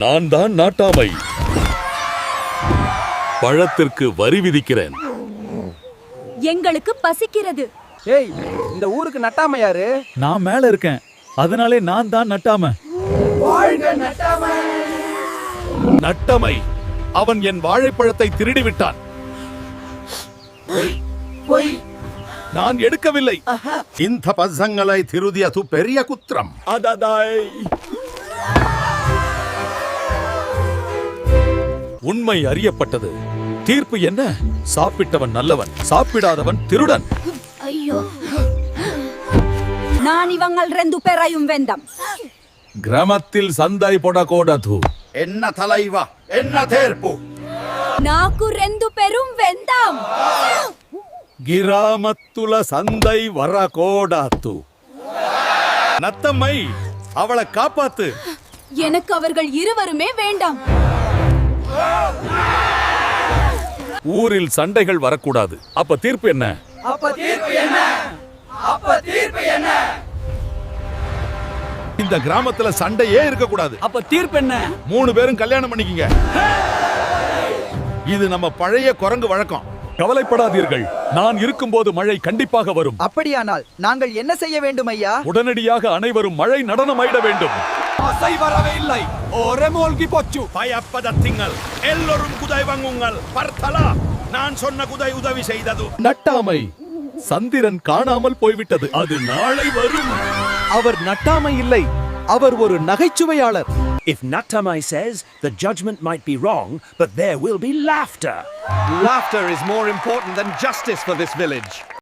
நான் தான் நாட்டாமை. பழத்திற்கு வரி விதிக்கிறேன். எங்களுக்கு பசிக்கிறது. ஏய், இந்த ஊருக்கு நட்டாம யாரு? நான் மேல இருக்கேன், அதனாலே நான் தான் நட்டாம. நட்டமை, அவன் என் வாழைப்பழத்தை திருடி விட்டான். நான் எடுக்கவில்லை. ಇಂಥ ಪzzಂಗಲೈ ತಿರುದಿಯತು ಪೆರಿಯ ಕುತ್ರಂ. அததாய். உண்மை அறியப்பட்டது. தீர்ப்பு என்ன? சாப்பிட்டவன் நல்லவன், சாப்பிடாதவன் திருடன். ஐயோ, நான் இவங்கள் ரெண்டு பேரையும் வெந்தம். கிராமத்தில் சந்தை போடக்கூடாது. ಎನ್ನ ತಲೈವ ಎನ್ನ ತೇರ್ಪು. నాకు రెండు పేரும் వెందాం. கிராமத்துல சந்தை வரக்கூடாது. நத்தம்மை, அவளை காப்பாத்து. எனக்கு அவர்கள் இருவருமே வேண்டாம். ஊரில் சண்டைகள் வரக்கூடாது. அப்ப தீர்ப்பு என்ன? இந்த கிராமத்துல சண்டையே இருக்க கூடாது. அப்ப தீர்ப்பு என்ன? 3 பேரும் கல்யாணம் பண்ணிக்கங்க. இது நம்ம பழைய குரங்கு வழக்கம். கவலைப்படாதீர்கள், நான் இருக்கும்போது மழை கண்டிப்பாக வரும். அப்படியானால் நாங்கள் என்ன செய்ய வேண்டும் ஐயா? உடனடியாக அனைவரும் மழை நடனமாயிட வேண்டும். அசை வரவே இல்லை. ஒரே மூழ்கி போச்சு. பயப்பத திங்கள் எல்லோரும் குதை வாங்குங்கள். பர்த்தலா, நான் சொன்ன குதை உதவி செய்தது. நட்டாமை, சந்திரன் காணாமல் போய்விட்டது. அது நாளை வரும். அவர் நட்டாமை இல்லை, அவர் ஒரு நகைச்சுவையாளர். If Nattamai says, the judgment might be wrong, but there will be laughter. Laughter is more important than justice for this village.